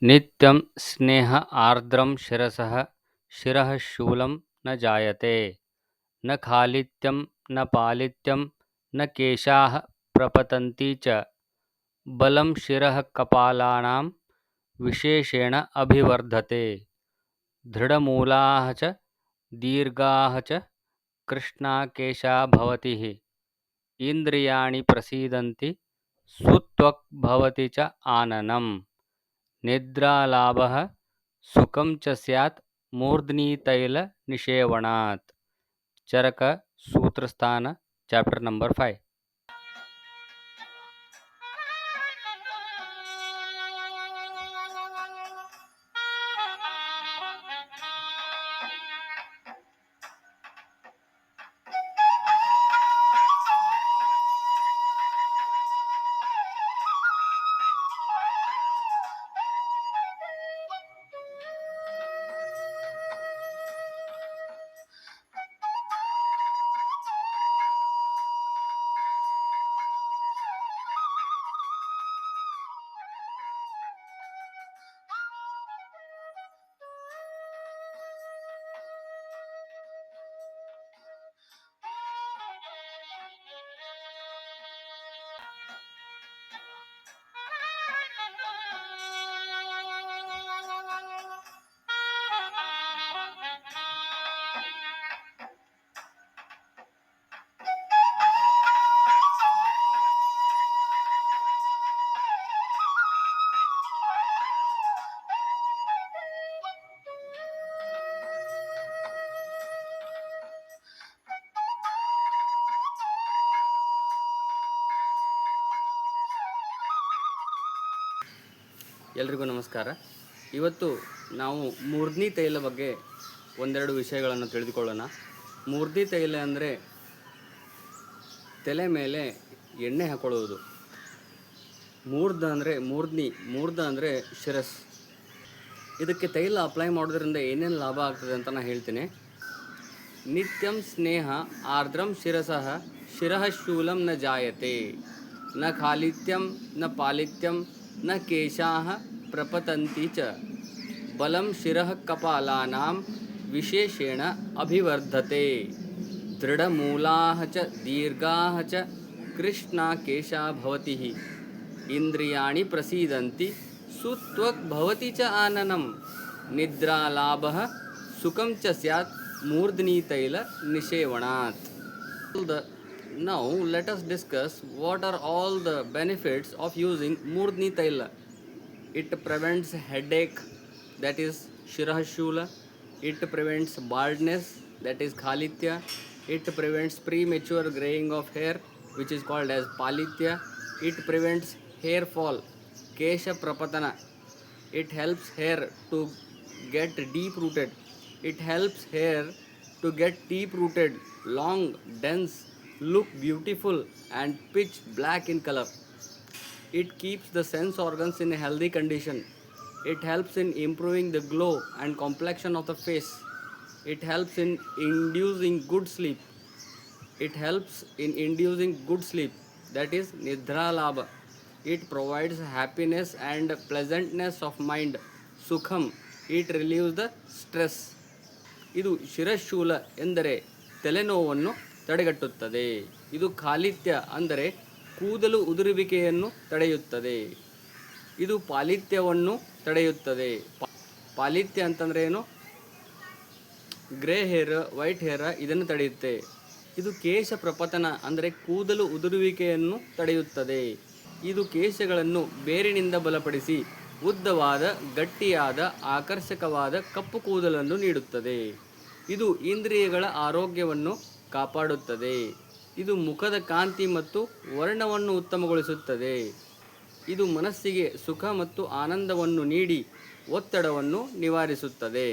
नित्यं स्नेह आर्द्रं शिरसः शिरः शूलं न जायते न खालित्यं न पालित्यं न केशाः प्रपतन्ति च बलं शिरः कपालानां विशेषेण अभिवर्धते दृढमूलाः च दीर्घाः च कृष्णा केशा भवति इन्द्रियाणि प्रसीदन्ति सुत्वक् भवति च आननम् निद्रालाभः सुखं च स्यात् मूर्ध्नितैलनिषेवणात् चरक सूत्रस्थान चैप्टर नंबर 5। ಎಲ್ರಿಗೂ ನಮಸ್ಕಾರ. ಇವತ್ತು ನಾವು ಮೂರ್ಧ್ನಿ ತೈಲ ಬಗ್ಗೆ ಒಂದೆರಡು ವಿಷಯಗಳನ್ನು ತಿಳಿದುಕೊಳ್ಳೋಣ. ಮೂರ್ಧ್ನಿ ತೈಲ ಅಂದರೆ ತಲೆ ಮೇಲೆ ಎಣ್ಣೆ ಹಾಕೊಳ್ಳುವುದು. ಮೂರ್ಧ ಅಂದರೆ ಶಿರಸ್. ಇದಕ್ಕೆ ತೈಲ ಅಪ್ಲೈ ಮಾಡೋದ್ರಿಂದ ಏನೇನು ಲಾಭ ಆಗ್ತದೆ ಅಂತ ನಾನು ಹೇಳ್ತೀನಿ. ನಿತ್ಯಂ ಸ್ನೇಹ ಆರ್ದ್ರಂ ಶಿರಸಃ ಶಿರಃ ಶೂಲಂ ನ ಜಾಯತೆ ನ ಖಾಲಿತ್ಯಂ ನ ಪಾಲಿತ್ಯಂ ನ ಕೇಶಾಃ ಪ್ರಪತಂತಿ ಚ ಬಲಂ ಶಿರಃ ಕಪಾಲಾನಾಂ ವಿಶೇಷೇಣ ಅಭಿವರ್ಧತೆ ದೃಢಮೂಲಾಃ ಚ ದೀರ್ಘಾಃ ಚ ಕೃಷ್ಣಾ ಕೇಶಾ ಭವತಿ ಇಂದ್ರಿಯಾಣಿ ಪ್ರಸೀದಂತಿ ಸುತ್ವಕ್ ಭವತಿ ಚ ಆನನಂ ನಿದ್ರಾಲಾಭಃ ಸುಖಂ ಚ ಸ್ಯಾತ್ ಮೂರ್ಧ್ನಿ ತೈಲ ನಿಷೇವಣಾತ್. Now let us discuss what are all the benefits of using Murdni Taila. It prevents headache, that is Shirah Shula. It prevents baldness, that is Khalitya. It prevents premature graying of hair, which is called as Palitya. It prevents hair fall, Kesha Prapatana. It helps hair to get deep rooted. It helps hair to get deep rooted, long, dense, look beautiful and pitch black in color. It keeps the sense organs in a healthy condition. It helps in improving the glow and complexion of the face. It helps in inducing good sleep. That is Nidra Labha. It provides happiness and pleasantness of mind. Sukham. It relieves the stress. ಇದು ಶಿರಶೂಲ ಎಂದರೆ ತಲೆನೋವನ್ನು ತಡೆಗಟ್ಟುತ್ತದೆ. ಇದು ಖಾಲಿತ್ಯ ಅಂದರೆ ಕೂದಲು ಉದುರುವಿಕೆಯನ್ನು ತಡೆಯುತ್ತದೆ. ಇದು ಪಾಲಿತ್ಯವನ್ನು ತಡೆಯುತ್ತದೆ. ಪಾಲಿತ್ಯ ಅಂತಂದರೆ ಏನು? ಗ್ರೇ ಹೇರ್, ವೈಟ್ ಹೇರ್, ಇದನ್ನು ತಡೆಯುತ್ತೆ. ಇದು ಕೇಶ ಪ್ರಪತನ ಅಂದರೆ ಕೂದಲು ಉದುರುವಿಕೆಯನ್ನು ತಡೆಯುತ್ತದೆ. ಇದು ಕೇಶಗಳನ್ನು ಬೇರಿನಿಂದ ಬಲಪಡಿಸಿ ಉದ್ದವಾದ, ಗಟ್ಟಿಯಾದ, ಆಕರ್ಷಕವಾದ ಕಪ್ಪು ಕೂದಲನ್ನು ನೀಡುತ್ತದೆ. ಇದು ಇಂದ್ರಿಯಗಳ ಆರೋಗ್ಯವನ್ನು ಕಾಪಾಡುತ್ತದೆ. ಇದು ಮುಖದ ಕಾಂತಿ ಮತ್ತು ವರ್ಣವನ್ನು ಉತ್ತಮಗೊಳಿಸುತ್ತದೆ. ಇದು ಮನಸ್ಸಿಗೆ ಸುಖ ಮತ್ತು ಆನಂದವನ್ನು ನೀಡಿ ಒತ್ತಡವನ್ನು ನಿವಾರಿಸುತ್ತದೆ.